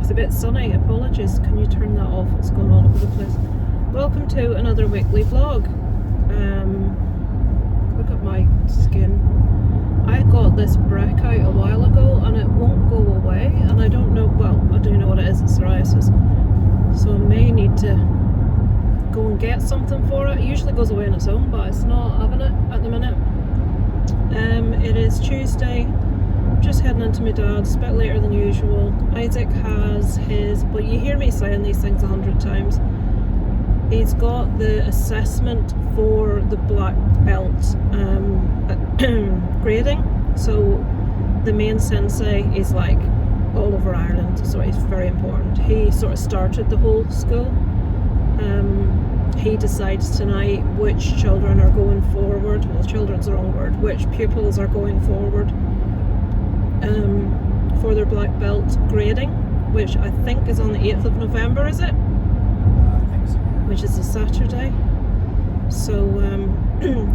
It's a bit sunny, apologies. Can you turn that off? It's going all over the place. Welcome to another weekly vlog. Look at my skin. I got this breakout a while ago and it won't go away, and I don't know, well, I do know what it is, it's psoriasis. So I may need to go and get something for it. It usually goes away on its own, but it's not having it at the minute. It is Tuesday. Just heading into my dad's, a bit later than usual. Isaac has his, but you hear me saying these things 100 times. He's got the assessment for the black belt grading. So the main sensei is like all over Ireland, so he's very important. He sort of started the whole school. He decides tonight which children are going forward. Well, children's the wrong word. Which pupils are going forward for their black belt grading, which I think is on the 8th of November, is it? I think so. Which is a Saturday. So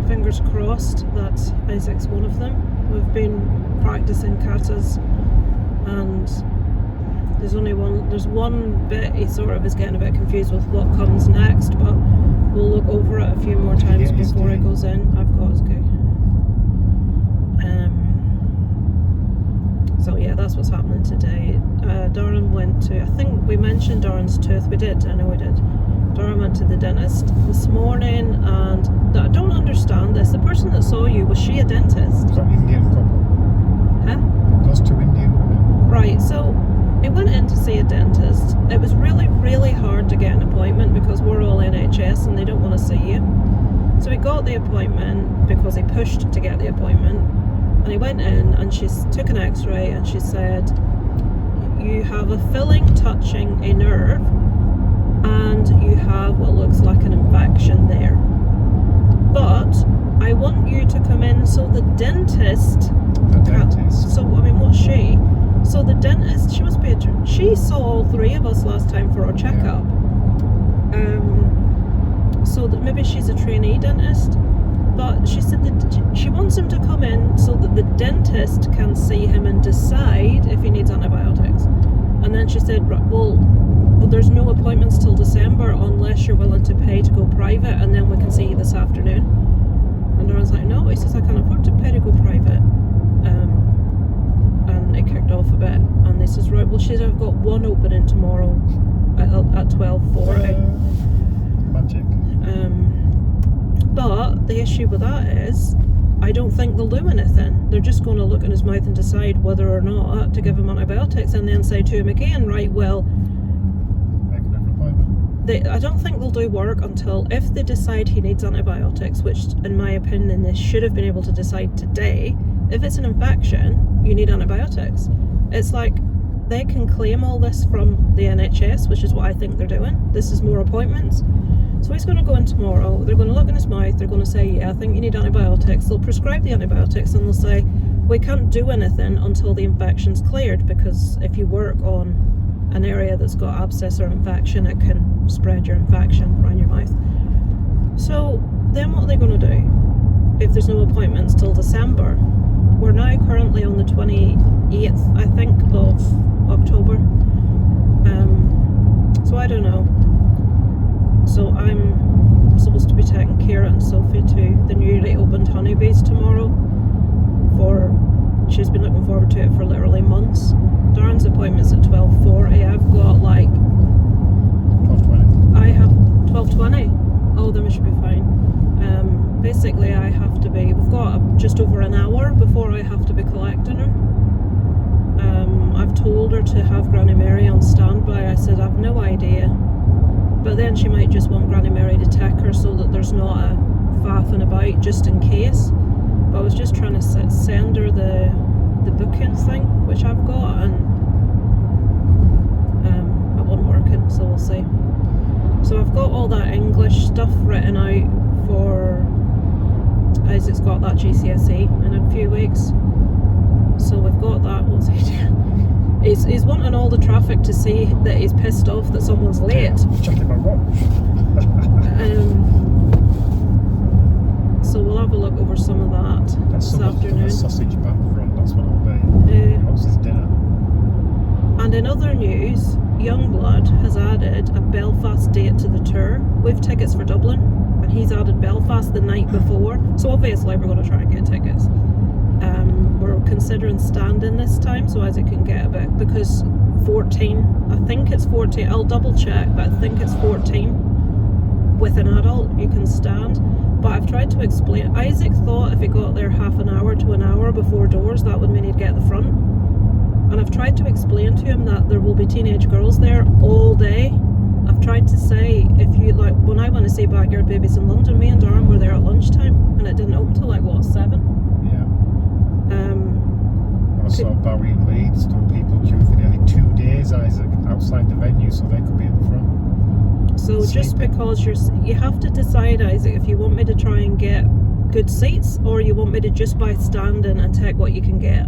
fingers crossed that Isaac's one of them. We've been practicing katas, and there's one bit he sort of is getting a bit confused with what comes next, but we'll look over it a few more times before he goes in. I've got his gig. So yeah, that's what's happening today. Darren went to, I think we mentioned Darren's tooth. We did, I know we did. Darren went to the dentist this morning, and I don't understand this. The person that saw you, was she a dentist? Was that an Indian couple? Huh? Those two Indian women. Right, so he went in to see a dentist. It was really, really hard to get an appointment because we're all NHS and they don't want to see you. So he got the appointment because he pushed to get the appointment. And he went in and she took an x-ray and she said, you have a filling touching a nerve and you have what looks like an infection there. But I want you to come in so the dentist... So, I mean, what's she? So the dentist, she must be she saw all three of us last time for our checkup. So that maybe she's a trainee dentist. But she said that she wants him to come in so that the dentist can see him and decide if he needs antibiotics. And then she said, well, there's no appointments till December unless you're willing to pay to go private, and then we can see you this afternoon. And Darren's like, no, he says, I can't afford to pay to go private. And it kicked off a bit. And they says, right, well, I've got one opening tomorrow at 12:40. Magic. But the issue with that is, I don't think they'll do anything. They're just going to look in his mouth and decide whether or not to give him antibiotics, and then say to him again, right, well, make a different appointment. I don't think they'll do work until, if they decide he needs antibiotics, which in my opinion they should have been able to decide today. If it's an infection, you need antibiotics. It's like they can claim all this from the NHS, which is what I think they're doing. This is more appointments. So he's going to go in tomorrow, they're going to look in his mouth, they're going to say, yeah, I think you need antibiotics. They'll prescribe the antibiotics and they'll say, we can't do anything until the infection's cleared, because if you work on an area that's got abscess or infection, it can spread your infection around your mouth. So then what are they going to do if there's no appointments till December? We're now currently on the 28th, I think, of October. So I don't know. So I'm supposed to be taking Kira and Sophie to the newly opened Honeybees tomorrow. She's been looking forward to it for literally months. Darren's appointment's at 12:40. I've got like 12:20. I have 12:20. Oh, then we should be fine. Basically, I have to be. We've got just over an hour before I have to be collecting her. I've told her to have Granny Mary on standby. I said I've no idea. But then she might just want Granny Mary to take her so that there's not a faffing about just in case. But I was just trying to send her the booking thing, which I've got, and it wasn't working, so we'll see. So I've got all that English stuff written out for Isaac's got that GCSE in a few weeks. So we've got that. What's he doing? He's wanting all the traffic to see that he's pissed off that someone's late. Checking my watch. So we'll have a look over some of that this afternoon. A sausage back front, that's what I'll be. What's his dinner? And And in other news, Youngblood has added a Belfast date to the tour. We've tickets for Dublin, and he's added Belfast the night before. So obviously we're going to try and get tickets. We're considering standing this time so Isaac can get a bit, because 14, I think it's 14, I'll double check, but I think it's 14 with an adult you can stand. But I've tried to explain, Isaac thought if he got there half an hour to an hour before doors, that would mean he'd get the front. And I've tried to explain to him that there will be teenage girls there all day. I've tried to say, if you like, when I went to see Backyard Babies in London, me and Darren were there at lunchtime, and it didn't open till like, what, 7? Yeah. I saw Bowie in Leeds, there were people queuing for nearly 2 days, Isaac, outside the venue so they could be in the front. So just because you have to decide, Isaac, if you want me to try and get good seats, or you want me to just buy standing and take what you can get.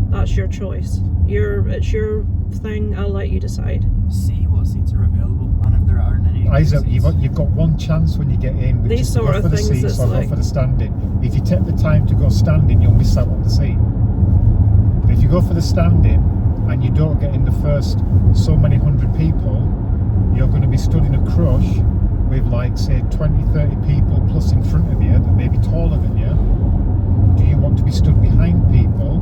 That's your choice. It's your thing. I'll let you decide. See what seats are available, and if there aren't any. Isaac, seats. you've got one chance when you get in, which These is to sort go of for the things, seats it's or like- go for the standing. If you take the time to go standing, you'll miss out on the seat. But if you go for the standing and you don't get in the first so many hundred people, you're going to be stood in a crush with, like, say 20, 30 people plus in front of you that may be taller than you. Do you want to be stood behind people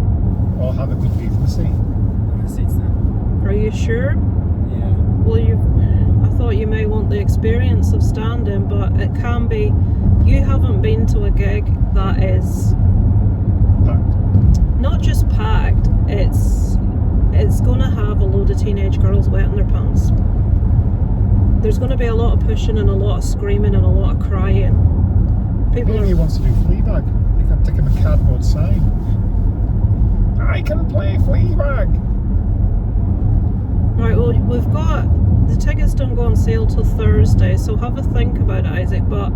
or have a good view from the seat? What are the seats then? Are you sure? Yeah. Well, I thought you may want the experience of standing, but it can be. You haven't been to a gig that is Packed. not just packed. It's going to have a load of teenage girls wetting their pants. There's going to be a lot of pushing and a lot of screaming and a lot of crying. People Maybe he are. wants to do Fleabag. You can take him a cardboard sign. I can play Fleabag. Right, well, we've got. The tickets don't go on sale till Thursday, so have a think about it, Isaac. But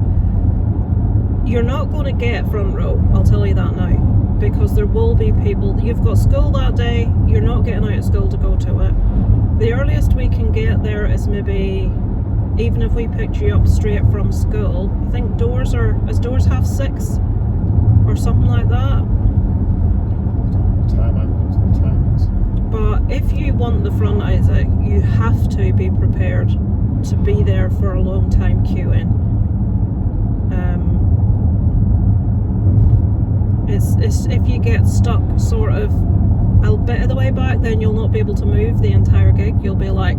you're not going to get front row, I'll tell you that now. Because there will be people. You've got school that day, you're not getting out of school to go to it. The earliest we can get there is maybe. Even if we picked you up straight from school, I think doors 6:30 or something like that. But if you want the front, Isaac, you have to be prepared to be there for a long time queuing. It's if you get stuck sort of a bit of the way back, then you'll not be able to move the entire gig. You'll be like.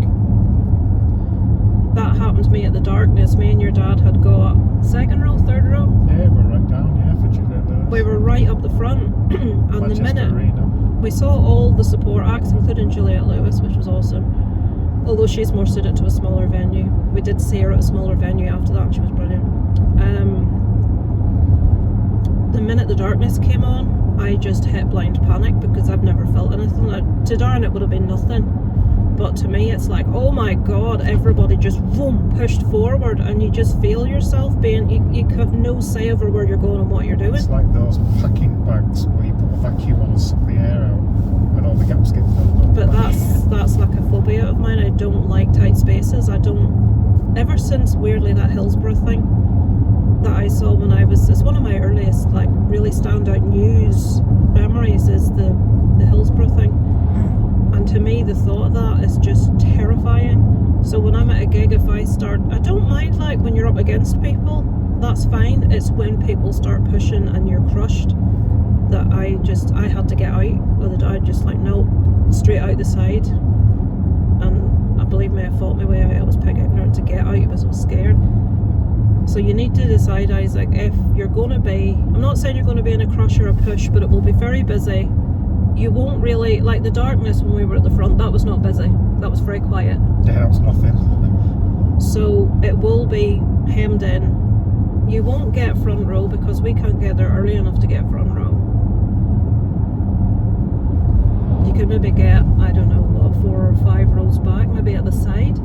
That happened to me at the Darkness. Me and your dad had got second row, third row. Yeah, we're right down, for Juliet Lewis. We were right up the front, and Manchester the minute Arena. we saw all the support acts, including Juliet Lewis, which was awesome. Although she's more suited to a smaller venue. We did see her at a smaller venue after that, and she was brilliant. The minute the Darkness came on, I just hit blind panic because I've never felt anything. To Darren, it would have been nothing. But to me, it's like, oh my God, everybody just boom, pushed forward, and you just feel yourself being, you have no say over where you're going and what you're doing. It's like those packing bags where you put a vacuum on and suck the air out and all the gaps get filled up. But that's like a phobia of mine. I don't like tight spaces. Ever since, weirdly, that Hillsborough thing that I saw when it's one of my earliest, like, really standout news memories is the Hillsborough thing. And to me, the thought of that is just terrifying. So when I'm at a gig, I don't mind, like, when you're up against people, that's fine. It's when people start pushing and you're crushed that I had to get out. I just like, no, straight out the side. And I believe me, I fought my way out. I was pig ignorant to get out because I was scared. So you need to decide, Isaac, if you're going to be, I'm not saying you're going to be in a crush or a push, but it will be very busy. You won't really, like the Darkness when we were at the front, that was not busy. That was very quiet. Yeah, it was nothing. So it will be hemmed in. You won't get front row because we can't get there early enough to get front row. You could maybe get, I don't know, what, 4 or 5 rows back, maybe at the side.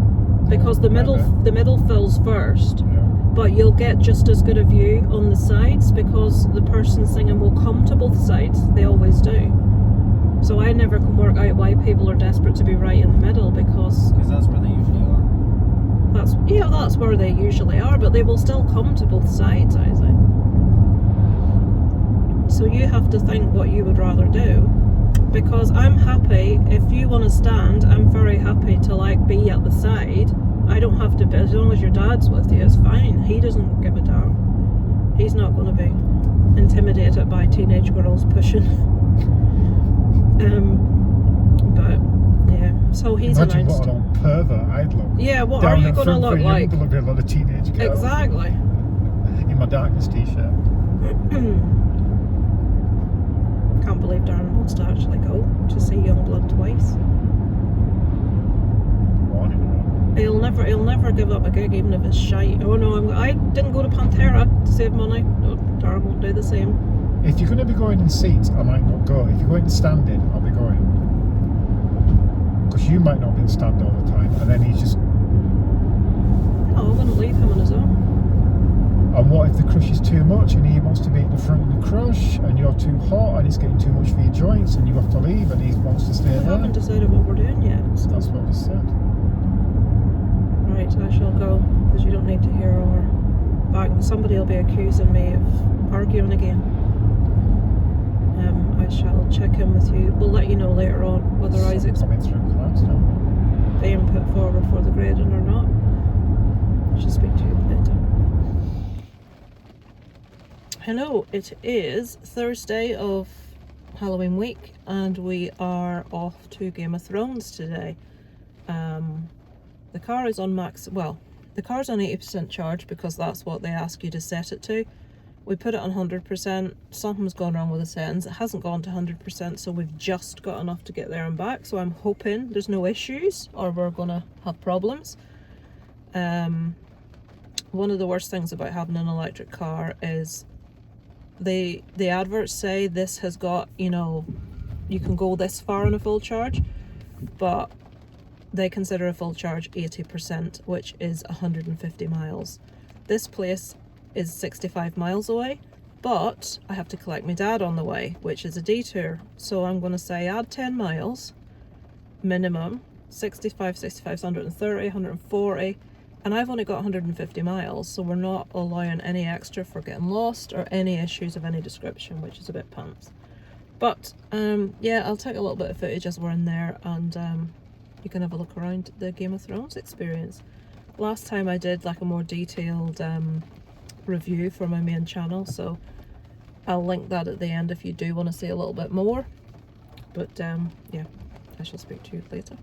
Because the middle fills first. Yeah. But you'll get just as good a view on the sides because the person singing will come to both sides. They always do. So I never can work out why people are desperate to be right in the middle because that's where they usually are. That's where they usually are, but they will still come to both sides, I think. So you have to think what you would rather do. because I'm happy, if you want to stand, I'm very happy to like be at the side. I don't have to be, as long as your dad's with you, it's fine. He doesn't give a damn. He's not going to be intimidated by teenage girls pushing. But yeah, so he's Imagine announced. what an old pervert I'd look. Yeah, what Down are you the going to front look for you, like? There'll be a lot of teenage girls. Exactly. In my darkness t-shirt. Can't believe Darren wants to actually go to see Youngblood twice. Warning her. He'll never give up a gig, even if it's shite. Oh no, I didn't go to Pantera to save money. No, Darren won't do the same. If you're going to be going in seats, I might not go. If you're going standing, I'll be going. Because you might not be in stand all the time, and then he's just. No, I'm going to leave him on his own. And what if the crush is too much and he wants to be at the front of the crush and you're too hot and it's getting too much for your joints and you have to leave and he wants to stay We there? haven't decided what we're doing yet. So. That's what I said. Right, I shall go, because you don't need to hear our back. Somebody will be accusing me of arguing again. I shall check in with you. We'll let you know later on whether Isaac's Coming through class now. being put forward for the grading or not. I shall speak to you later. Hello, it is Thursday of Halloween week and we are off to Game of Thrones today. The car is on the car's on 80% charge because that's what they ask you to set it to. We put it on 100%, something's gone wrong with the settings, it hasn't gone to 100%, so we've just got enough to get there and back, so I'm hoping there's no issues or we're gonna have problems. One of the worst things about having an electric car is the adverts say this has got, you know, you can go this far on a full charge, but they consider a full charge 80%, which is 150 miles. This place is 65 miles away, but I have to collect my dad on the way, which is a detour. So I'm going to say add 10 miles minimum, 65 is 130, 140, and I've only got 150 miles, so we're not allowing any extra for getting lost or any issues of any description, which is a bit pants. But yeah, I'll take a little bit of footage as we're in there, and you can have a look around the Game of Thrones experience. Last time I did like a more detailed review for my main channel, so I'll link that at the end if you do want to see a little bit more. But yeah, I shall speak to you later.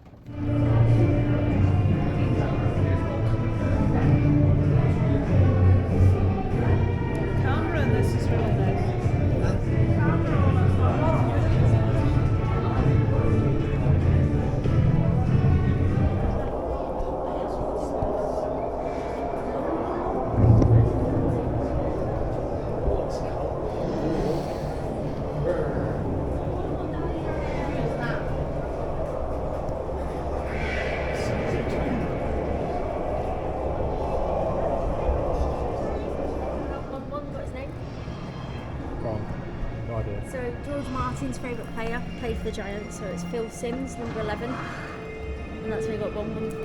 Camera, this is really nice. No idea. So George Martin's favourite player played for the Giants, so it's Phil Simms, number 11, and that's when he got bombed. So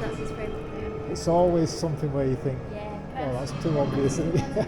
that's his favourite player. It's always something where you think, Yeah. oh, that's too obvious, isn't it?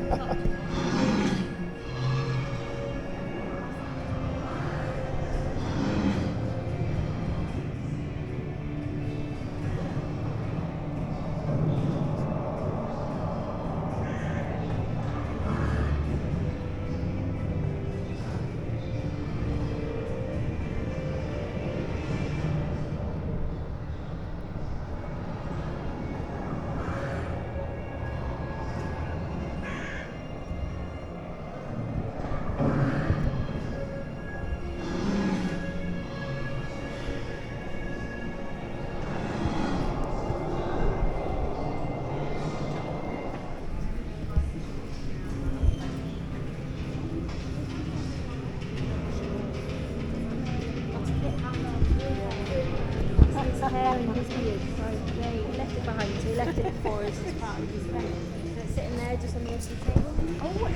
His hair and his beard, so yeah, he left it behind, so he left it for us as part of his thing. So it's sitting there just on the OC table. Oh, well,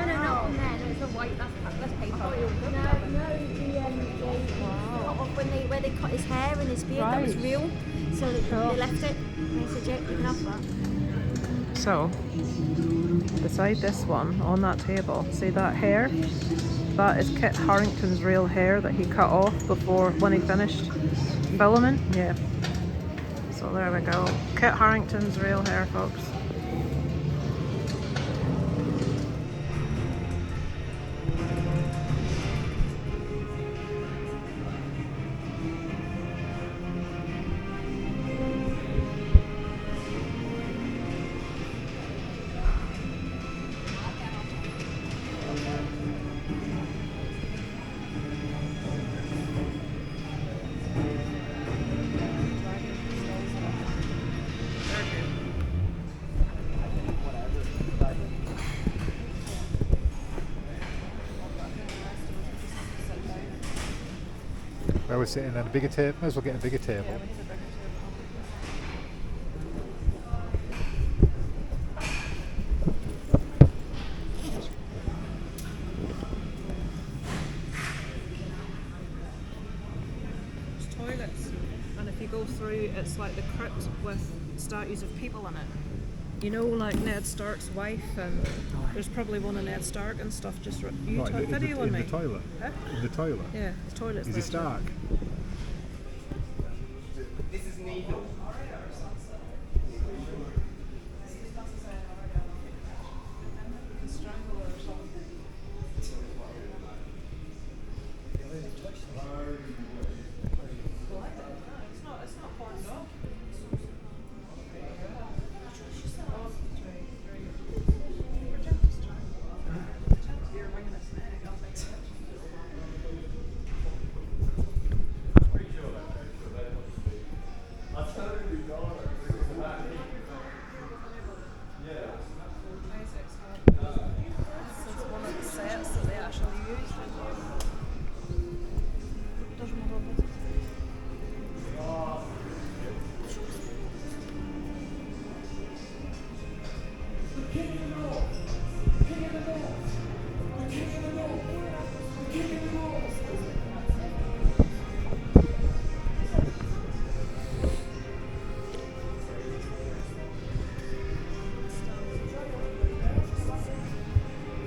no, on there, no, it's not white, that's paper. Where they cut his hair and his beard, that was real, so they left it, and they said, yeah, you can have that. So, beside this one, on that table, see that hair? That is Kit Harington's real hair that he cut off before when he finished filming. Yeah. So there we go. Kit Harington's real hair, folks. Where we're sitting on a bigger table, might as well get a bigger table. There's toilets, and if you go through, it's like the crypt with statues of people in it. You know, like Ned Stark's wife, and there's probably one of Ned Stark and stuff. Just you took video on me. In the toilet? Huh? In the toilet? Yeah, the toilet's Is there he too. Stark? This is needle.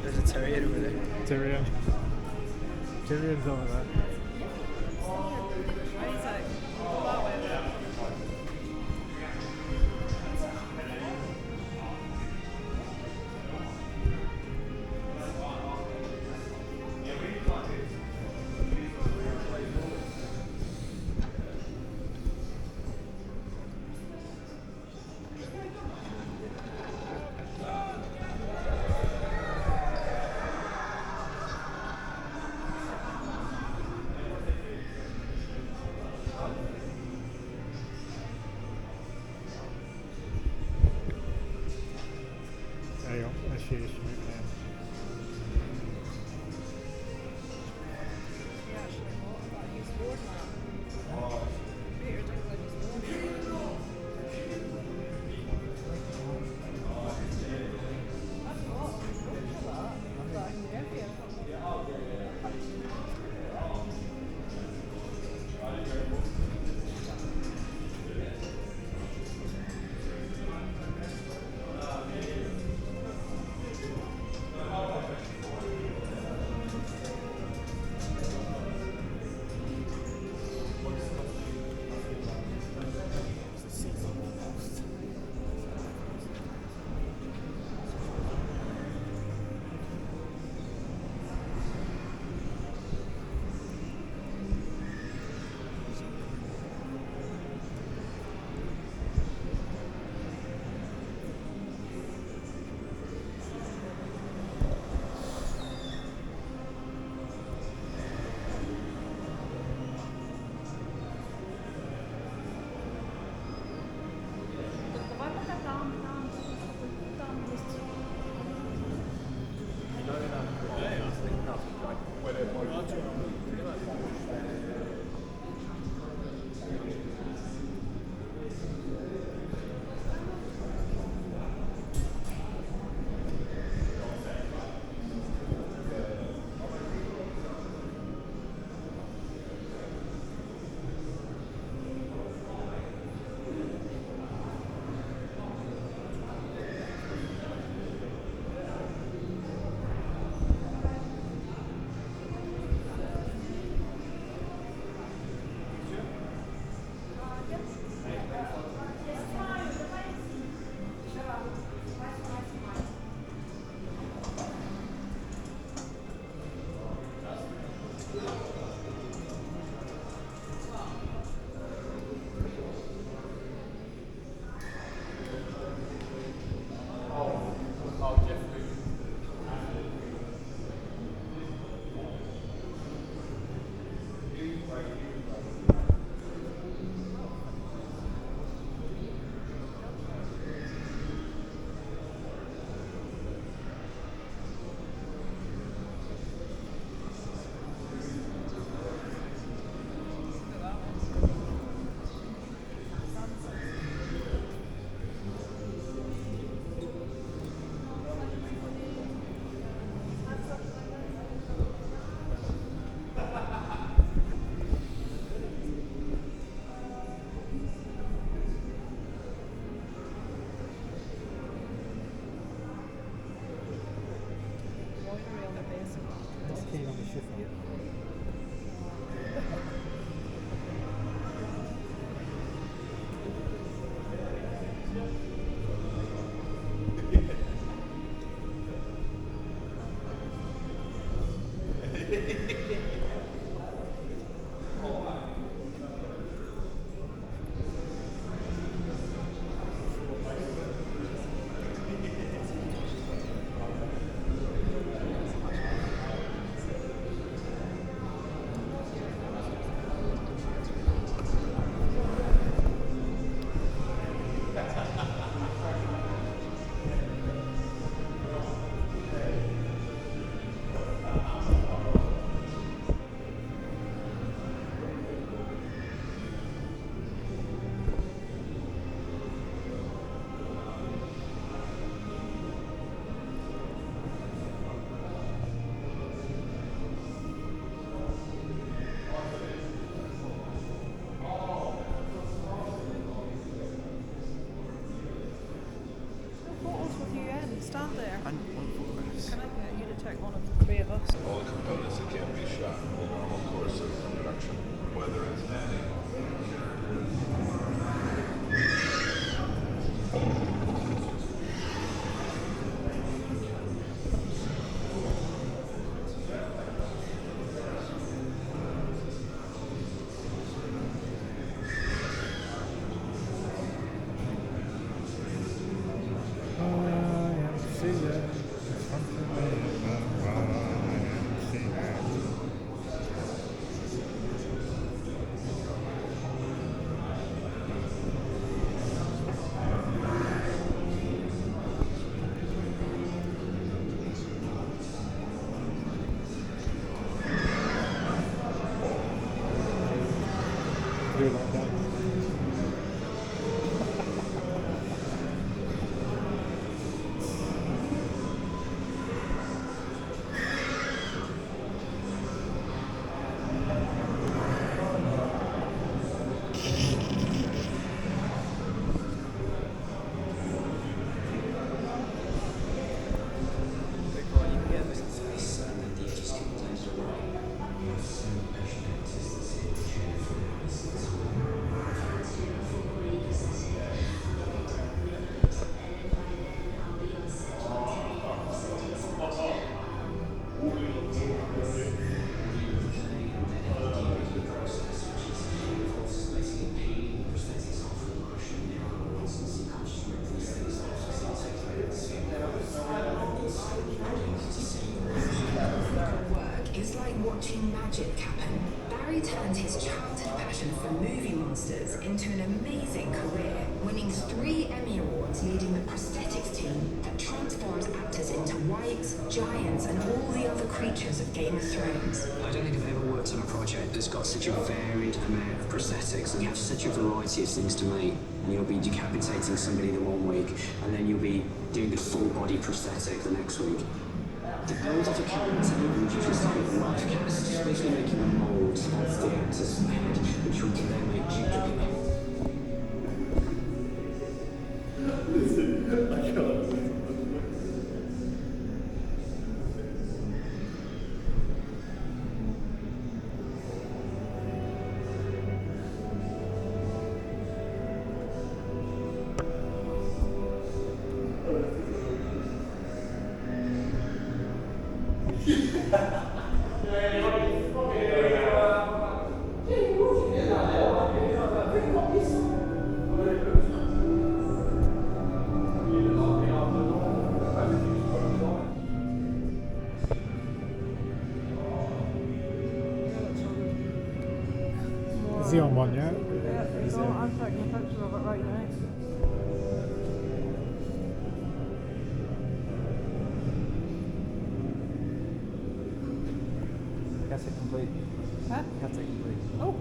There's a terrier over there. Tyrion. Tyrion's over there. there. And one photographs. Can I get you to take one of the three of us? All the components that can be shot in the normal course of production, whether it's Do it like that. Work is like watching magic happen. Barry turned his childhood passion for movie monsters into an amazing career, winning 3 Emmy Awards, leading the prosthetics team that transforms actors into wights, giants, and all the other creatures of Game of Thrones. I don't think I've ever worked on a project that's got such a varied amount of prosthetics, and you have such a variety of things to make. And you'll be decapitating somebody the one week, and then you'll be doing a full body prosthetic the next week. The build of a character, even if you just take a life cast, just basically making a mould of the actor's head, which we can then make duplicate. Is he on one yet? I'm taking a picture of it right now. That's it complete. Huh? That's it complete. Oh.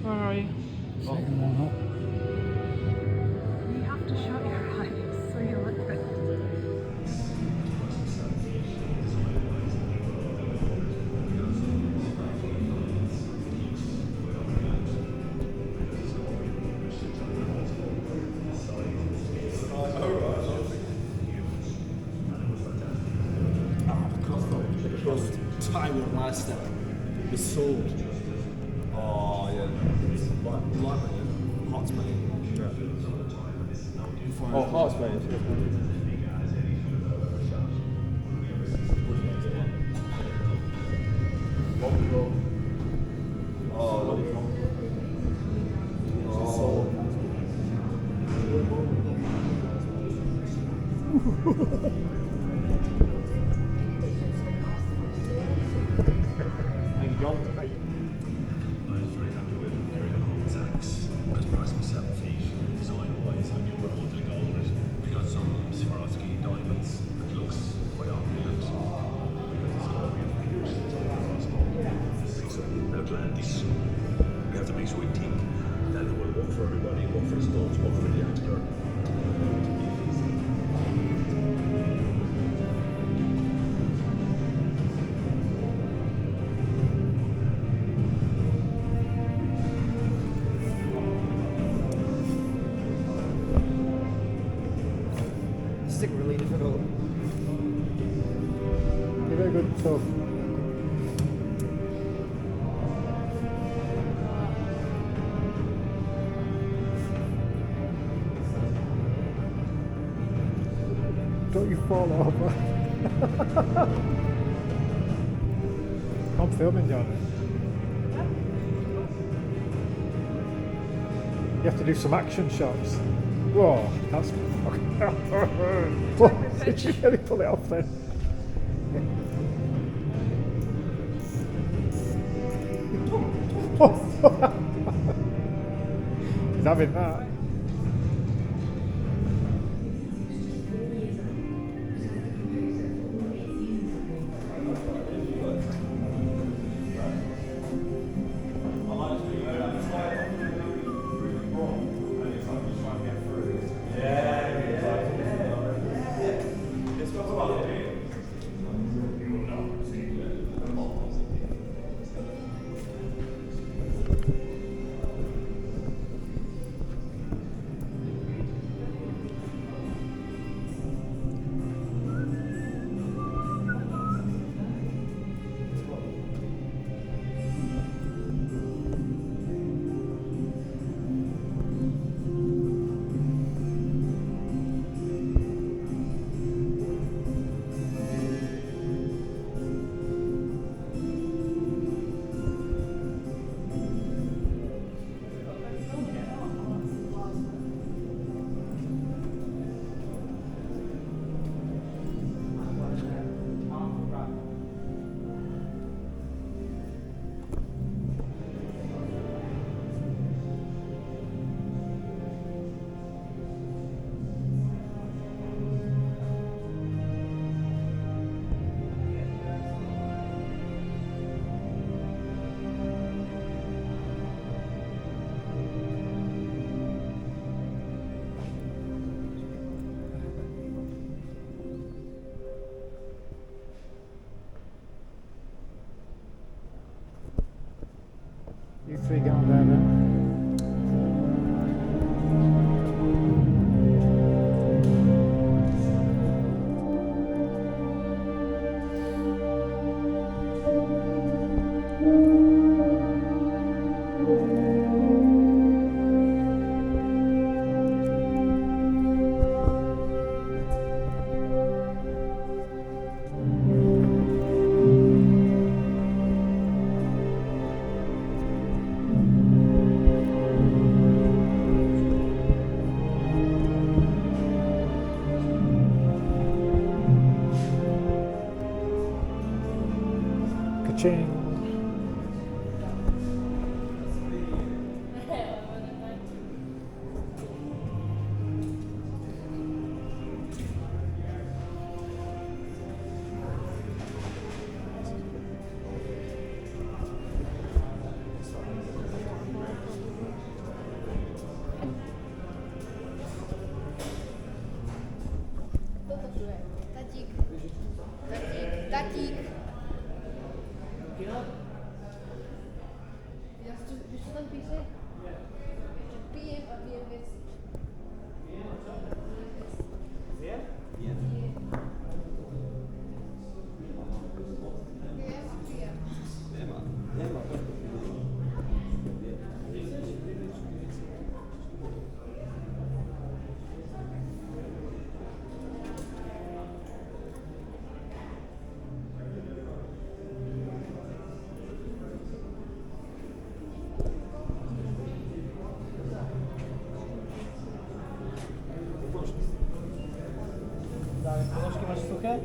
Where are you? Second one up. You have to shut your eyes so you look at it. Time of last step. The sword. Oh, yeah. Light money. Hot money. Oh, Hearts, mate. conference notes of the reactor. This is really difficult. Give it a good tug. Don't you fall over. I'm filming, John. You have to do some action shots. Whoa, that's... Whoa, did you really pull it off then? He's having that. You three get on there then. Ka-ching. Tatík. Víš, co tam píše? Že pijem a pijem věci. Yeah? Ponožky máš suché?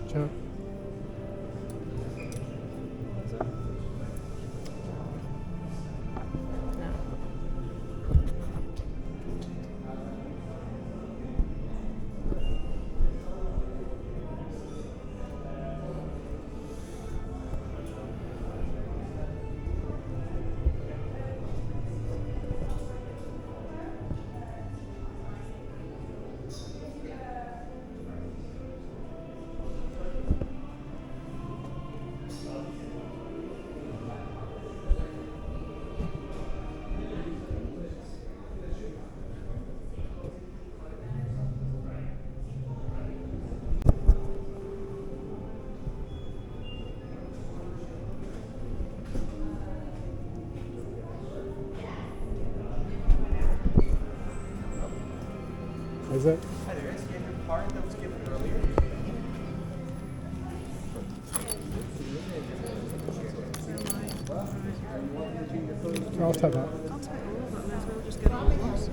Ciao. is it? Hi there, is your card that was given earlier? I'll take that. I'll take all of it, may as well just get it all once.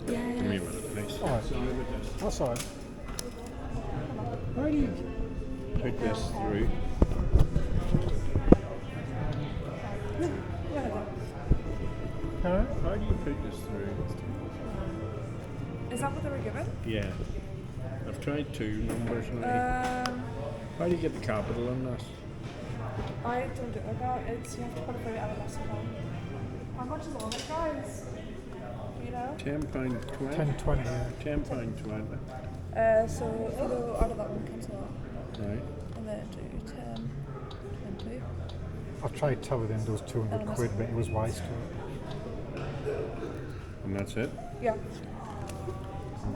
Give me a minute, please. Alright. That's alright. How do you put this through? Alright. How do you put this through? Is that what they were given? Yeah. I've tried 2 numbers now. How do you get the capital in this? I don't do it like that. It's you have to put it through at a lesson plan. How much is on it, guys? Do you know? £10.20. 10.20, yeah. £10.20. So if you go out of that one, cancel that, Right. and then do 10, 20. I've tried telling him there was 200 quid, but he was wise to it. And that's it? Yeah.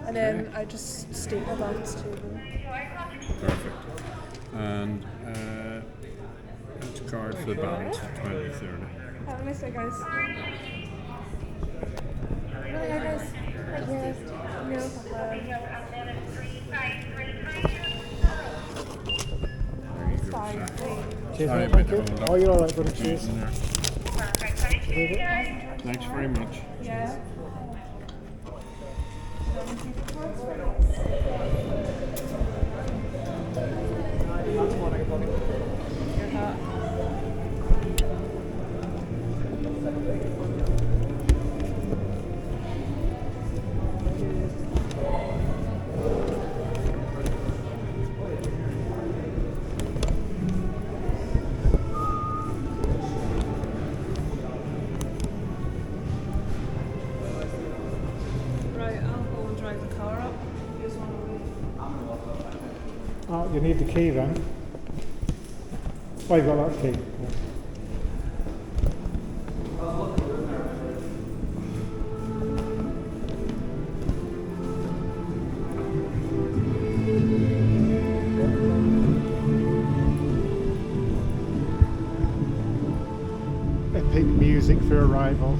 And then I just state my balance to them. Perfect. And that's a card for the balance of 2030. Have a nice day, guys. Bye, guys. Thank you. No problem. There you go, sir. Cheers, Sorry mate, about thank the you. hold up. Oh, you're alright, buddy. Cheers. In there. Thanks very much. Yeah. Right, I'll go and drive the car up. Oh, you need the key then. Oh, you've got that key. Epic music for arrival.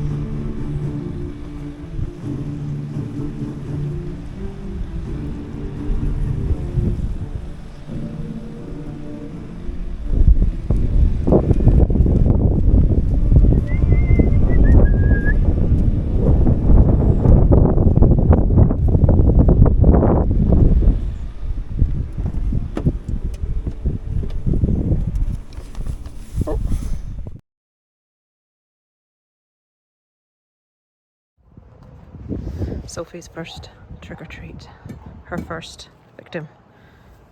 Sophie's first trick or treat. Her first victim,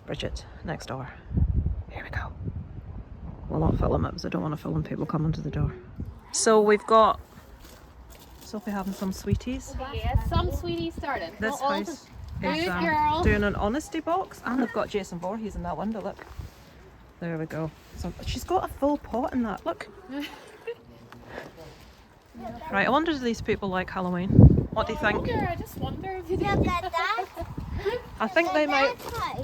Bridget, next door. Here we go. We'll not film it because I don't want to film people coming to the door. So we've got Sophie having some sweeties. Yeah, some sweeties started. This Not all house of is Good girl. doing an honesty box, and they've got Jason Voorhees in that window. Look, there we go. So she's got a full pot in that. Look. Right, I wonder do these people like Halloween? What do you think? I just wonder if you I think they might.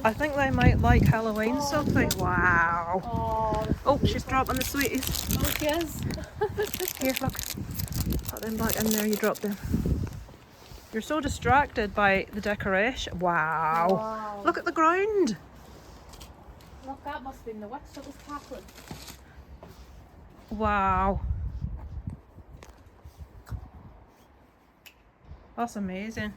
I think they might like Halloween, Sophie. Wow. Oh, she's dropping the sweeties. Oh, yes. Here, look. Put them back in there. You dropped them. You're so distracted by the decoration. Wow. Look at the ground. Look, that must have been the witch that was cackling. Wow. That's amazing.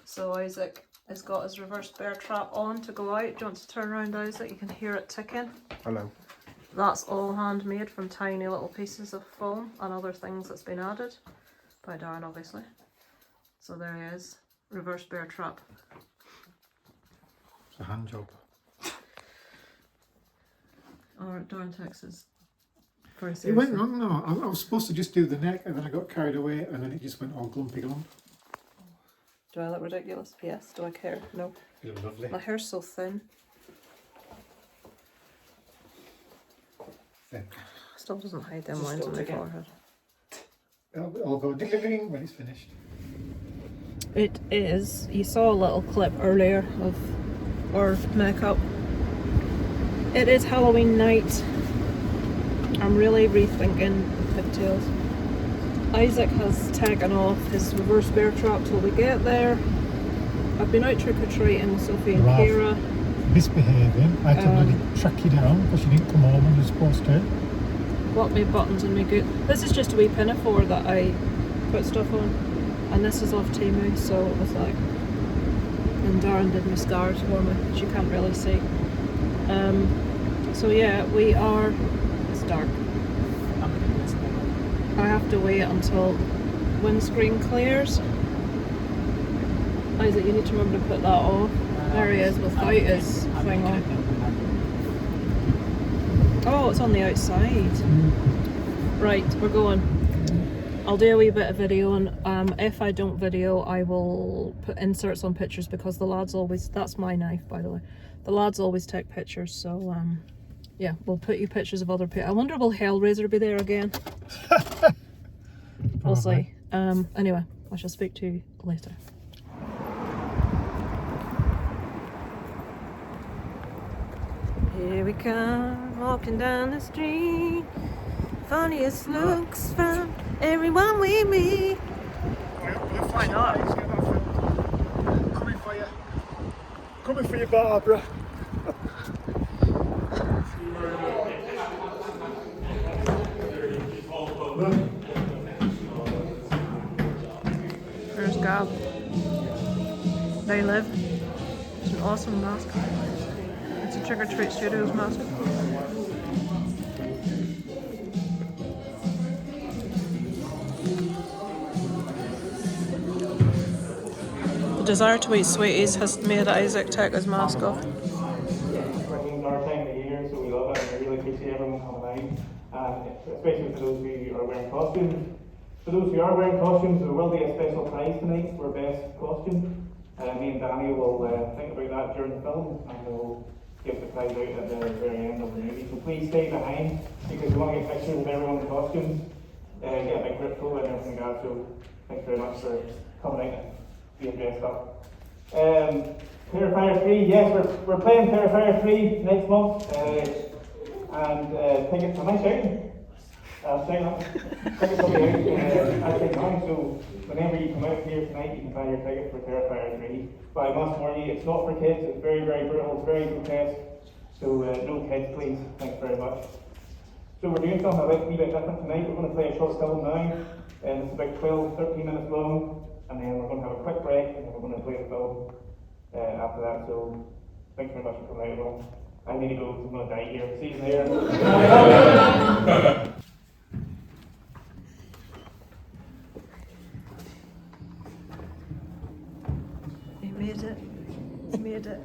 So Isaac has got his reverse bear trap on to go out. Do you want to turn around, Isaac? You can hear it ticking. Hello. That's all handmade from tiny little pieces of foam and other things that's been added by Darren, obviously. So there he is, reverse bear trap. It's a hand job. Or Darren Texas. It went wrong though. I was supposed to just do the neck and then I got carried away and then it just went all glumpy glump. Do I look ridiculous? Yes. Do I care? No. You look lovely. My hair's so thin. Thin. Still doesn't hide them lines on my forehead. I'll go ding when it's finished. It is. You saw a little clip earlier of our makeup. It is Halloween night. I'm really rethinking pigtails. Isaac has taken off his reverse bear trap till we get there. I've been out trick-or-treating with Sophie and Kira. Misbehaving. I had to bloody track you down because you didn't come home when you were supposed to. Got me buttons and me good. This is just a wee pinafore that I put stuff on. And this is off Temu, so it was like... And Darren did my scars for me, which you can't really see. So yeah, we are... It's dark. I have to wait until windscreen clears. Isaac, you need to remember to put that off. There he is without his thing on. Oh, it's on the outside. Right, we're going. I'll do a wee bit of video, and if I don't video, I will put inserts on pictures because the lads always... That's my knife, by the way. The lads always take pictures, so yeah, we'll put you pictures of other people. I wonder will Hellraiser be there again? We'll see. Anyway, I shall speak to you later. Here we come, walking down the street. Funniest looks from everyone we meet. Why not? Coming for you. Coming for you, Barbara. There's Gab. They live. It's an awesome mask. It's a Trick or Treat Studios mask. The desire to eat sweeties has made Isaac take his mask off. It's our time of year, so we love it and we really appreciate everyone coming out. Especially for those who are wearing costumes. For those who are wearing costumes, there will be a special prize tonight for best costume. Me and Danny will think about that during the film and we'll give the prize out at the very end of the movie. So please stay behind because we want to get pictures of everyone in costumes, get a big grip photo and everything like that. So thanks very much for coming out and being dressed up. Terrifier 3, yes, we're playing Terrifier 3 next month. And tickets, am I shouting? Tickets will be out actually now, so whenever you come out here tonight, you can buy your ticket for Terrifier 3. But I must warn you, it's not for kids, it's very, very brutal, it's very grotesque. So no kids, please. Thanks very much. So we're doing something a wee bit different tonight. We're going to play a short film now, and it's about 12-13 minutes long, and then we're going to have a quick break, and then we're going to play the film after that. So thanks very much for coming out, everyone. I need to go, I'm going to die here. See you there. He made it. He made it.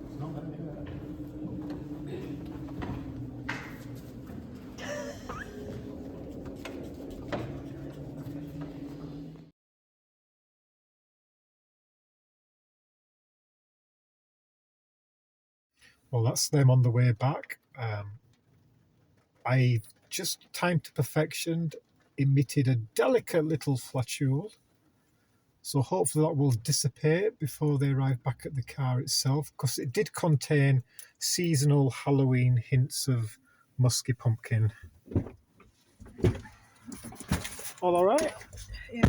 Well, that's them on the way back. I just timed to perfection, emitted a delicate little flatule. So hopefully that will dissipate before they arrive back at the car itself, because it did contain seasonal Halloween hints of musky pumpkin. All right? Yeah.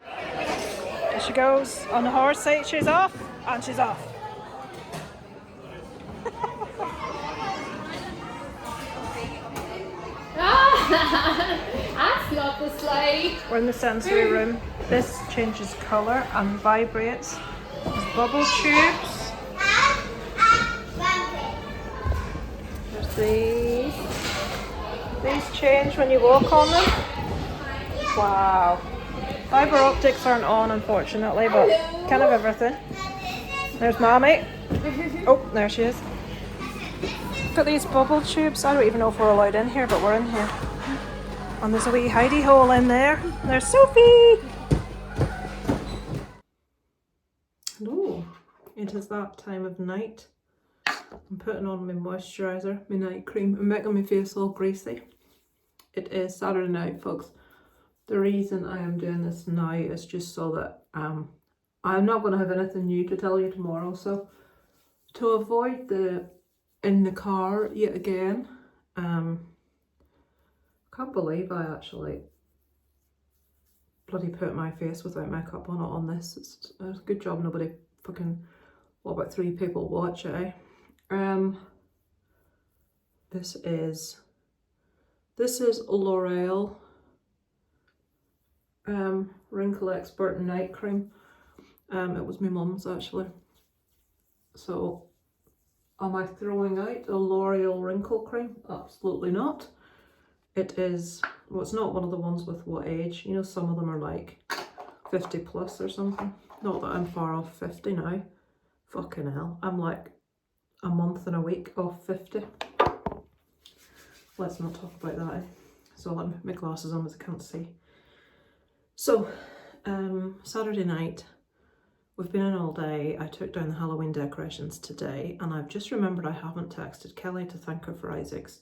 There she goes on the horse seat. She's off, and she's off. That's not the slide. We're in the sensory room. This changes colour and vibrates. There's bubble tubes. There's these. These change when you walk on them. Wow. Fibre optics aren't on, unfortunately, but kind of everything. There's Mommy. Oh, there she is. Look at these bubble tubes. I don't even know if we're allowed in here, but we're in here. And there's a wee hidey hole in there. There's Sophie! Oh, it is that time of night. I'm putting on my moisturiser, my night cream, and making my face all greasy. It is Saturday night, folks. The reason I am doing this now is just so that I'm not going to have anything new to tell you tomorrow. So to avoid the in the car yet again, can't believe I actually bloody put my face without makeup on this. It's a good job nobody fucking, what about 3 people watch it, eh? This is L'Oreal Wrinkle Expert Night Cream. It was my mum's actually. So am I throwing out a L'Oreal wrinkle cream? Absolutely not. It is, well, it's not one of the ones with what age. You know, some of them are like 50 plus or something. Not that I'm far off 50 now. Fucking hell. I'm like a month and a week off 50. Let's not talk about that, eh? So let me put my glasses on as I can't see. So, Saturday night, we've been in all day. I took down the Halloween decorations today, and I've just remembered I haven't texted Kelly to thank her for Isaac's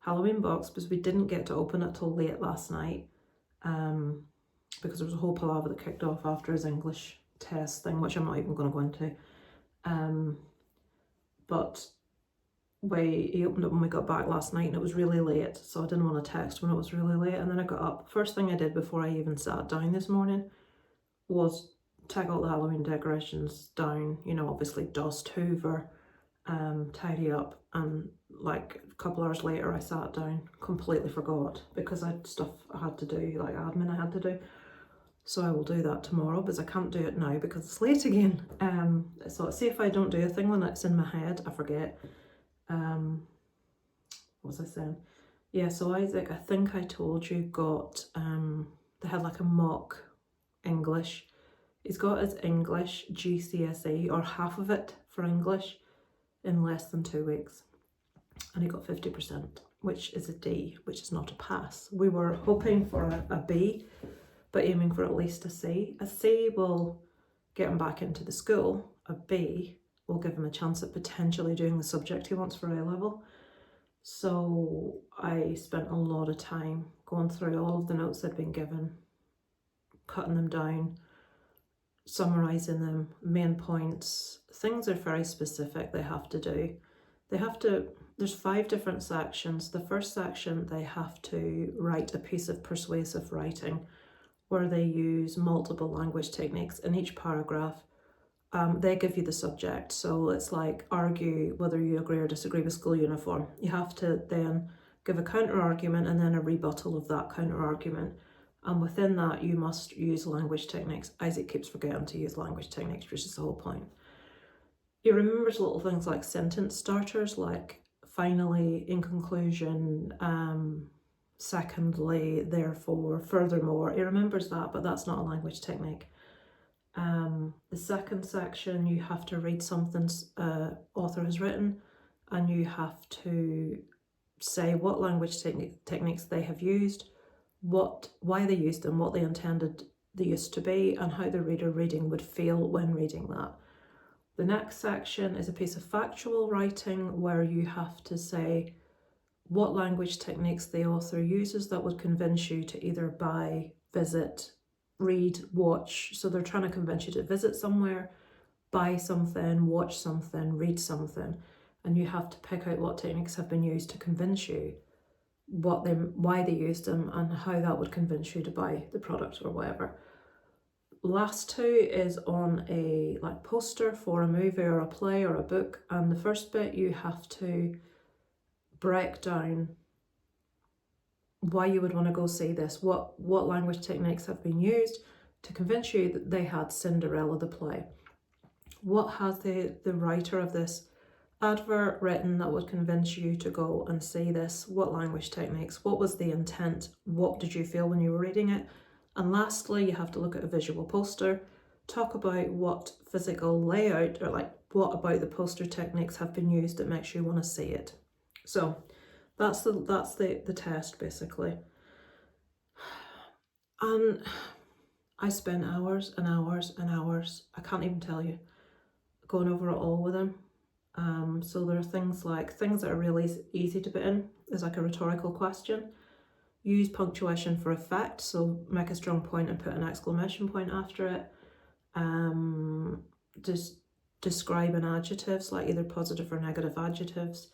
Halloween box because we didn't get to open it till late last night, because there was a whole palaver that kicked off after his English test thing, which I'm not even going to go into. But he opened it when we got back last night, and it was really late, so I didn't want to text when it was really late. And then I got up. First thing I did before I even sat down this morning was take all the Halloween decorations down, you know, obviously dust, hoover, tidy up, and like a couple hours later I sat down, completely forgot because I had stuff I had to do, like admin I had to do. So I will do that tomorrow, because I can't do it now because it's late again. So see if I don't do a thing when it's in my head, I forget. What was I saying? Yeah, so Isaac, I think I told you, got they had like a mock English. He's got his English GCSE, or half of it for English, in less than 2 weeks, and he got 50%, which is a D, which is not a pass. We were hoping for a B, but aiming for at least a C. A C will get him back into the school. A B will give him a chance at potentially doing the subject he wants for A-level. So I spent a lot of time going through all of the notes I'd been given, cutting them down, summarising them, main points. Things are very specific they have to do. There's 5 different sections. The first section, they have to write a piece of persuasive writing where they use multiple language techniques in each paragraph. They give you the subject, so it's like argue whether you agree or disagree with school uniform. You have to then give a counter argument and then a rebuttal of that counter argument, and within that you must use language techniques. Isaac keeps forgetting to use language techniques, which is the whole point. He remembers little things like sentence starters, like finally, in conclusion, secondly, therefore, furthermore. He remembers that, but that's not a language technique. The second section, you have to read something author has written, and you have to say what language techniques they have used, why they used them, what they intended the use to be, and how the reader reading would feel when reading that. The next section is a piece of factual writing where you have to say what language techniques the author uses that would convince you to either buy, visit, read, watch. So they're trying to convince you to visit somewhere, buy something, watch something, read something, and you have to pick out what techniques have been used to convince you, why they used them, and how that would convince you to buy the product or whatever. Last 2 is on a like poster for a movie or a play or a book, and the first bit you have to break down why you would want to go see this, what language techniques have been used to convince you that they had Cinderella the play. What has the writer of this advert written that would convince you to go and see this? What language techniques? What was the intent? What did you feel when you were reading it? And lastly, you have to look at a visual poster, talk about what physical layout or like what about the poster techniques have been used that makes you want to see it. So that's the test basically. And I spent hours and hours and hours, I can't even tell you, going over it all with him. So there are things that are really easy to put in. There's like a rhetorical question. Use punctuation for effect, so make a strong point and put an exclamation point after it. Just describe in adjectives, like either positive or negative adjectives.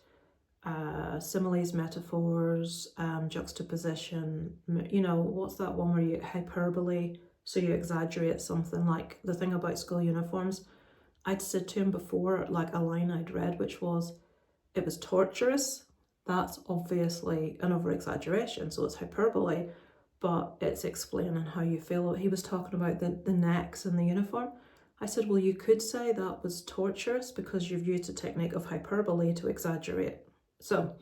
Similes, metaphors, juxtaposition. You know, what's that one where you hyperbole, so you exaggerate something, like the thing about school uniforms. I'd said to him before, like a line I'd read, which was, it was torturous. That's obviously an over-exaggeration, so it's hyperbole, but it's explaining how you feel. He was talking about the necks in the uniform. I said, well, you could say that was torturous because you've used a technique of hyperbole to exaggerate. So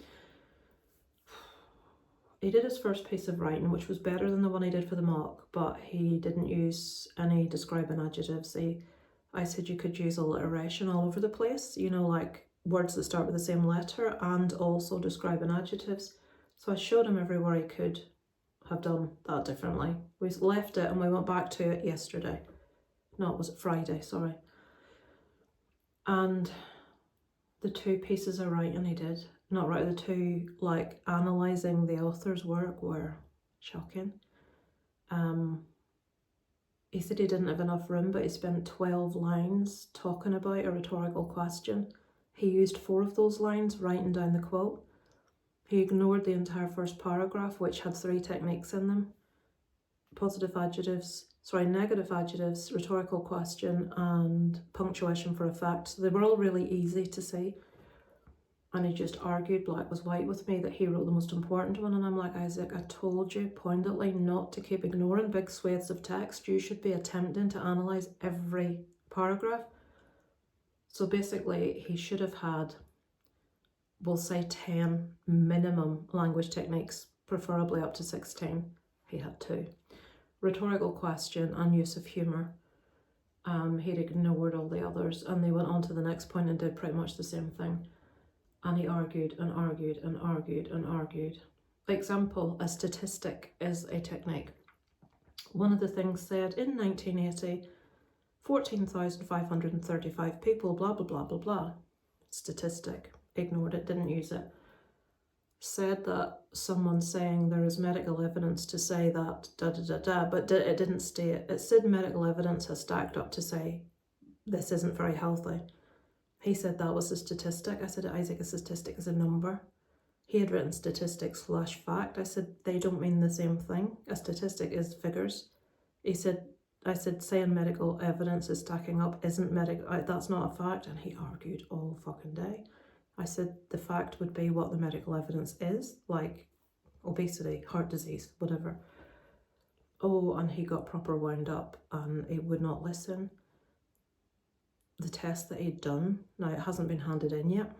he did his first piece of writing, which was better than the one he did for the mock, but he didn't use any describing adjectives. I said you could use alliteration all over the place, you know, like words that start with the same letter and also describing adjectives. So I showed him everywhere he could have done that differently. We left it and we went back to it yesterday. No, it was Friday, sorry. And the two pieces of writing he did, the two, like analysing the author's work, were shocking. He said he didn't have enough room, but he spent 12 lines talking about a rhetorical question. He used 4 of those lines writing down the quote. He ignored the entire first paragraph, which had 3 techniques in them. Negative adjectives, rhetorical question, and punctuation for effect. So they were all really easy to see. And he just argued black was white with me that he wrote the most important one. And I'm like, Isaac, I told you pointedly not to keep ignoring big swathes of text. You should be attempting to analyse every paragraph. So basically, he should have had, we'll say 10 minimum language techniques, preferably up to 16. He had 2. Rhetorical question and use of humour. He'd ignored all the others, and they went on to the next point and did pretty much the same thing. And he argued and argued and argued and argued. Example, a statistic is a technique. One of the things said, in 1980, 14,535 people, blah, blah, blah, blah, blah. Statistic. Ignored it, didn't use it. Said that someone saying there is medical evidence to say that, but it didn't state. It said medical evidence has stacked up to say this isn't very healthy. He said that was a statistic. I said, Isaac, a statistic is a number. He had written statistics/fact. I said, they don't mean the same thing. A statistic is figures. I said, saying medical evidence is stacking up isn't that's not a fact. And he argued all fucking day. I said, the fact would be what the medical evidence is, like obesity, heart disease, whatever. Oh, and he got proper wound up and he would not listen. The test that he'd done, now it hasn't been handed in yet.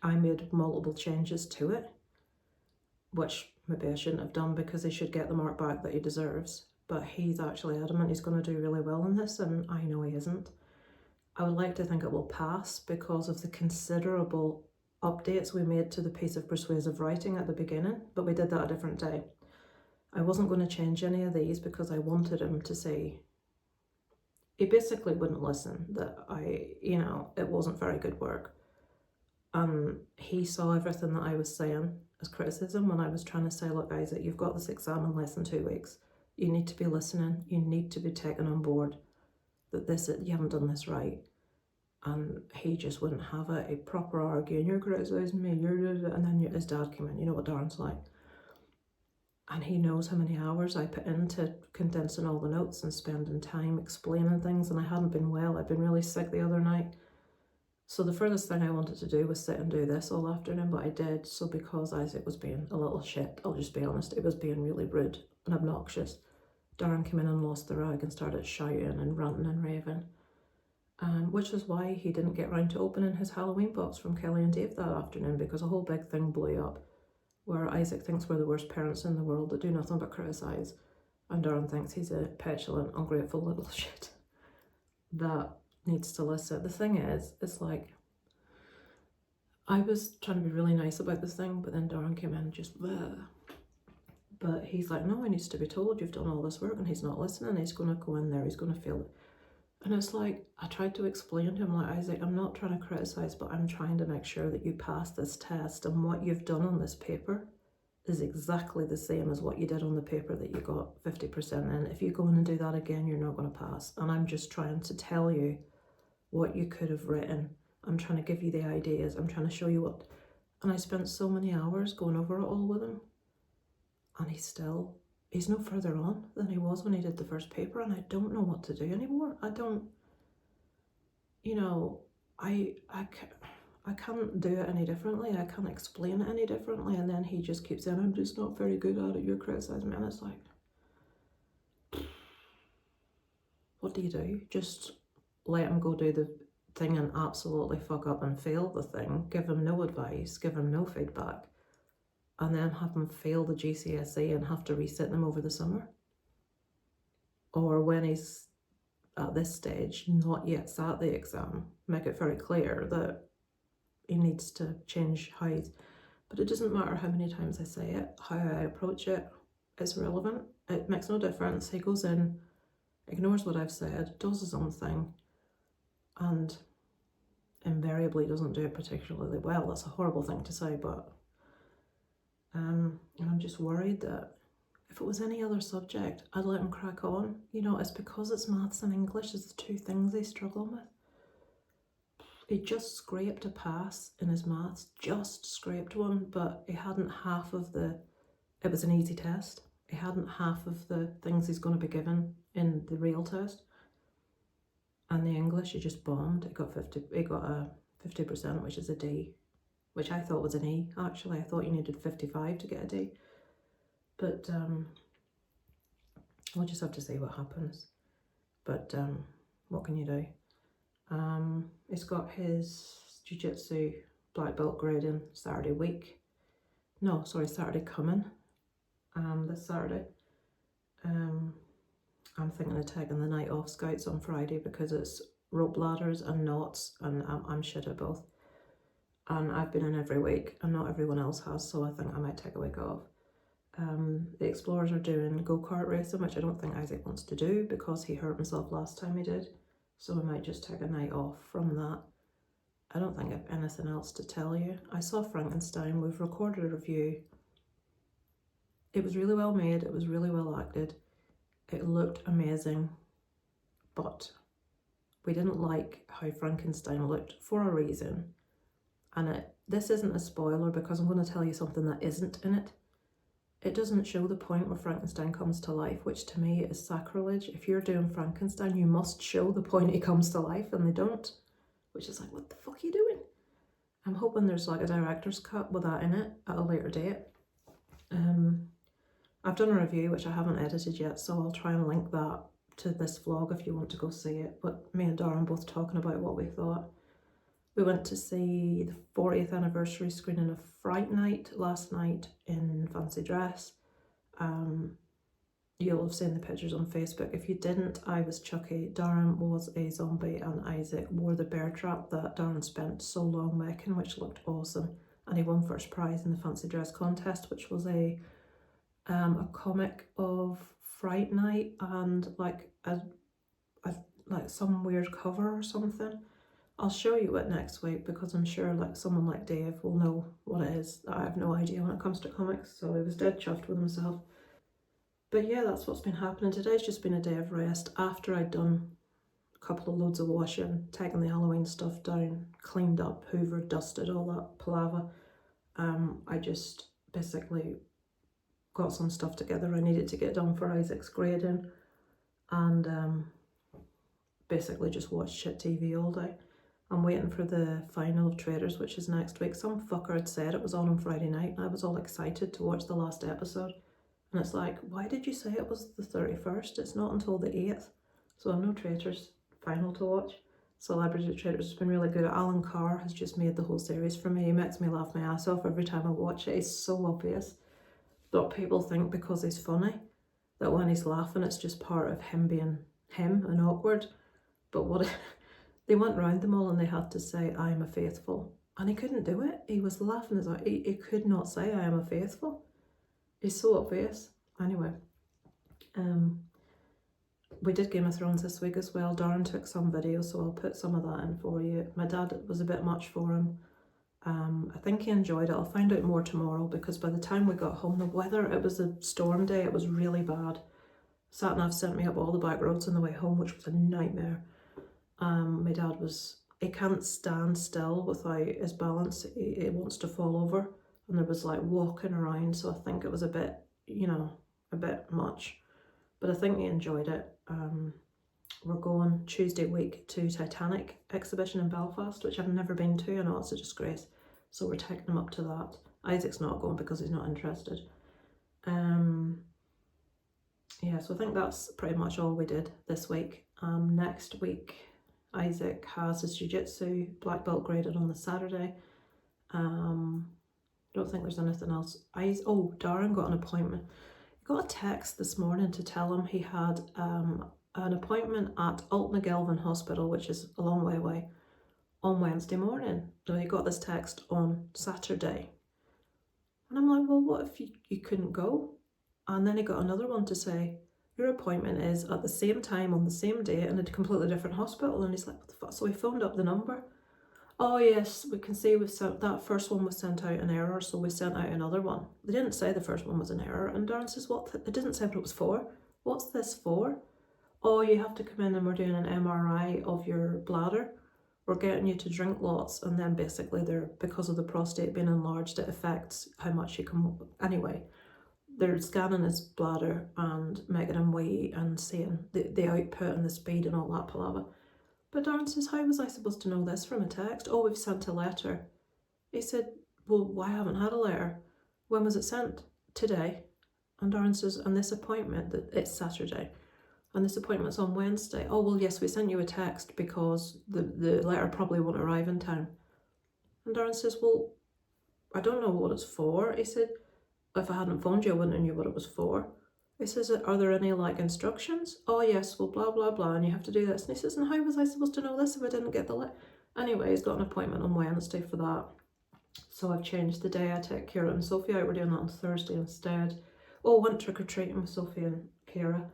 I made multiple changes to it, which maybe I shouldn't have done because he should get the mark back that he deserves. But he's actually adamant he's going to do really well in this, and I know he isn't. I would like to think it will pass because of the considerable updates we made to the piece of persuasive writing at the beginning, but we did that a different day. I wasn't going to change any of these because I wanted him to see. He basically wouldn't listen, that it wasn't very good work. He saw everything that I was saying as criticism when I was trying to say, look, Isaac, you've got this exam in less than 2 weeks. You need to be listening. You need to be taken on board that you haven't done this right. And he just wouldn't have it. A proper arguing, you're criticising me, and then his dad came in. You know what Darren's like. And he knows how many hours I put into condensing all the notes and spending time explaining things. And I hadn't been well. I'd been really sick the other night. So the furthest thing I wanted to do was sit and do this all afternoon, but I did. So because Isaac was being a little shit, I'll just be honest, it was being really rude and obnoxious. Darren came in and lost the rag and started shouting and ranting and raving. Which is why he didn't get round to opening his Halloween box from Kelly and Dave that afternoon, because a whole big thing blew up where Isaac thinks we're the worst parents in the world that do nothing but criticise, and Darren thinks he's a petulant, ungrateful little shit that needs to listen. The thing is, it's like, I was trying to be really nice about this thing, but then Darren came in and just, bleh. But he's like, no, he needs to be told you've done all this work, and he's not listening. He's going to go in there, he's going to feel it. And it's like, I tried to explain to him, like, Isaac, I'm not trying to criticise, but I'm trying to make sure that you pass this test, and what you've done on this paper is exactly the same as what you did on the paper that you got 50% in. If you go in and do that again, you're not going to pass. And I'm just trying to tell you what you could have written. I'm trying to give you the ideas. I'm trying to show you what. And I spent so many hours going over it all with him. And he's no further on than he was when he did the first paper. And I don't know what to do anymore. I don't, you know, I can't do it any differently. I can't explain it any differently. And then he just keeps saying, I'm just not very good at it. You're criticising me. And it's like, what do you do? Just let him go do the thing and absolutely fuck up and fail the thing, give him no advice, give him no feedback, and then have him fail the GCSE and have to resit them over the summer? Or when he's at this stage, not yet sat the exam, make it very clear that he needs to change how he's, but it doesn't matter how many times I say it, how I approach it, it's relevant. It makes no difference. He goes in, ignores what I've said, does his own thing, and invariably doesn't do it particularly well. That's a horrible thing to say, but and I'm just worried that if it was any other subject, I'd let him crack on. You know, it's because it's maths and English is the two things they struggle with. He just scraped a pass in his maths, just scraped one, but he hadn't half of it was an easy test. He hadn't half of the things he's going to be given in the real test. And the English, he just bombed. He got a 50%, which is a D, which I thought was an E, actually. I thought you needed 55 to get a D. But we'll just have to see what happens. But what can you do? He's got his jiu-jitsu black belt grading Saturday coming, this Saturday. I'm thinking of taking the night off scouts on Friday because it's rope ladders and knots, and I'm shit at both. And I've been in every week and not everyone else has, so I think I might take a week off. The Explorers are doing go-kart racing, which I don't think Isaac wants to do because he hurt himself last time he did. So I might just take a night off from that. I don't think I have anything else to tell you. I saw Frankenstein. We've recorded a review. It was really well made. It was really well acted. It looked amazing. But we didn't like how Frankenstein looked for a reason. And this isn't a spoiler because I'm going to tell you something that isn't in it. It doesn't show the point where Frankenstein comes to life, which to me is sacrilege. If you're doing Frankenstein, you must show the point he comes to life, and they don't. Which is like, what the fuck are you doing? I'm hoping there's like a director's cut with that in it at a later date. I've done a review, which I haven't edited yet, so I'll try and link that to this vlog if you want to go see it. But me and Darren both talking about what we thought. We went to see the 40th anniversary screening of Fright Night last night in fancy dress. You'll have seen the pictures on Facebook. If you didn't, I was Chucky, Darren was a zombie, and Isaac wore the bear trap that Darren spent so long making, which looked awesome. And he won first prize in the fancy dress contest, which was a comic of Fright Night and like some weird cover or something. I'll show you it next week because I'm sure like someone like Dave will know what it is. I have no idea when it comes to comics, so he was dead chuffed with himself. But yeah, that's what's been happening today. It's just been a day of rest after I'd done a couple of loads of washing, taken the Halloween stuff down, cleaned up, hoovered, dusted, all that palaver. I just basically got some stuff together I needed to get done for Isaac's grading, and basically just watched shit TV all day. I'm waiting for the final of Traitors, which is next week. Some fucker had said it was on Friday night, and I was all excited to watch the last episode. And it's like, why did you say it was the 31st? It's not until the 8th. So I've no Traitors final to watch. Celebrity Traitors has been really good. Alan Carr has just made the whole series for me. He makes me laugh my ass off every time I watch it. It's so obvious that people think because he's funny, that when he's laughing it's just part of him being him and awkward. But what they went round them all and they had to say, I am a faithful. And he couldn't do it. He was laughing as he could not say, I am a faithful. It's so obvious. Anyway, we did Game of Thrones this week as well. Darren took some videos, so I'll put some of that in for you. My dad, it was a bit much for him. I think he enjoyed it. I'll find out more tomorrow, because by the time we got home, the weather, it was a storm day. It was really bad. Sat-nav sent me up all the back roads on the way home, which was a nightmare. My dad he can't stand still without his balance. He wants to fall over. And there was like walking around, so I think it was a bit, a bit much. But I think he enjoyed it. We're going Tuesday week to Titanic Exhibition in Belfast, which I've never been to. I know it's a disgrace. So we're taking him up to that. Isaac's not going because he's not interested. Yeah, so I think that's pretty much all we did this week. Next week, Isaac has his jiu-jitsu black belt graded on the Saturday. Don't think there's anything else. Darren got an appointment. He got a text this morning to tell him he had an appointment at Altnagelvin Hospital, which is a long way away, on Wednesday morning. So he got this text on Saturday. And I'm like, well, what if you couldn't go? And then he got another one to say, your appointment is at the same time on the same day in a completely different hospital. And he's like, what the fuck? So he phoned up the number. Oh yes, we can see that first one was sent out in error, so we sent out another one. They didn't say the first one was in error, and Darren says, what? It didn't say what it was for. What's this for? Oh, you have to come in and we're doing an MRI of your bladder. We're getting you to drink lots, and then basically because of the prostate being enlarged, it affects how much you can, anyway. They're scanning his bladder and making him weigh and seeing the output and the speed and all that palaver. But Darren says, how was I supposed to know this from a text? Oh, we've sent a letter. He said, well, I haven't had a letter. When was it sent? Today. And Darren says, and this appointment, it's Saturday, and this appointment's on Wednesday. Oh, well, yes, we sent you a text because the letter probably won't arrive in time. And Darren says, well, I don't know what it's for. He said, if I hadn't phoned you, I wouldn't have knew what it was for. He says, are there any instructions? Oh yes, well blah blah blah, and you have to do this. And he says, and how was I supposed to know this if I didn't get the letter? Anyway, he's got an appointment on Wednesday for that. So I've changed the day I take Kira and Sophie out. We're doing that on Thursday instead. Oh, went trick-or-treating with Sophie and Kira.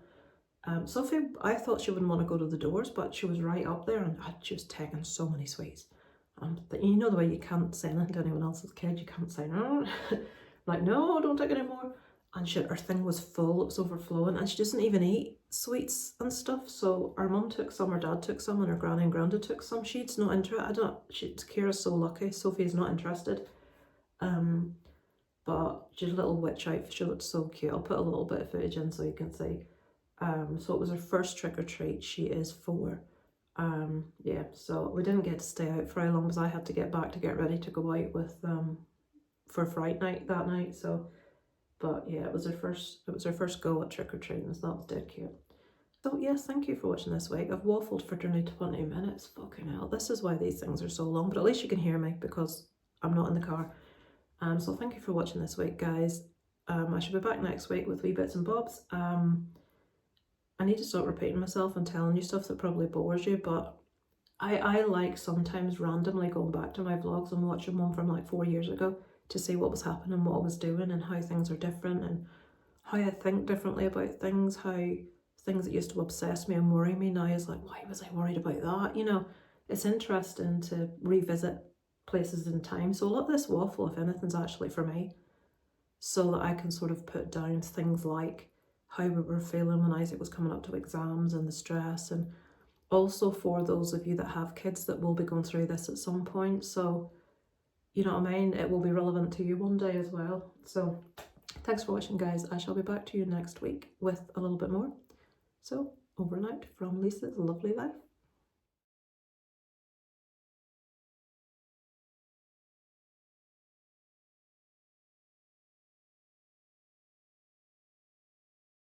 Sophie, I thought she wouldn't want to go to the doors, but she was right up there and she was taking so many sweets. You know the way you can't say anything to anyone else's kid, you can't say no. Like, no, don't take any more. And her thing was full, it was overflowing, and she doesn't even eat sweets and stuff. So our mum took some, her dad took some, and her granny and granda took some. She's not interested. Kira's so lucky. Sophie's not interested. But she's a little witch outfit. She looked so cute. I'll put a little bit of footage in so you can see. So it was her first trick or treat. She is 4. Yeah. So we didn't get to stay out for how long because I had to get back to get ready to go out with for Fright night that night. So. But yeah, it was her first go at trick-or-treating, so that was dead cute. So yes, thank you for watching this week. I've waffled for nearly 20 minutes. Fucking hell, this is why these things are so long, but at least you can hear me because I'm not in the car. So thank you for watching this week, guys. I should be back next week with wee bits and bobs. I need to stop repeating myself and telling you stuff that probably bores you, but I like sometimes randomly going back to my vlogs and watching one from like 4 years ago to see what was happening, what I was doing and how things are different and how I think differently about things, how things that used to obsess me and worry me now is like, why was I worried about that? You know, it's interesting to revisit places in time. So a lot of this waffle, if anything's actually for me, so that I can sort of put down things like how we were feeling when Isaac was coming up to exams and the stress, and also for those of you that have kids that will be going through this at some point. So you know what I mean? It will be relevant to you one day as well. So thanks for watching, guys. I shall be back to you next week with a little bit more. So over and out from Lisa's Lovely Life.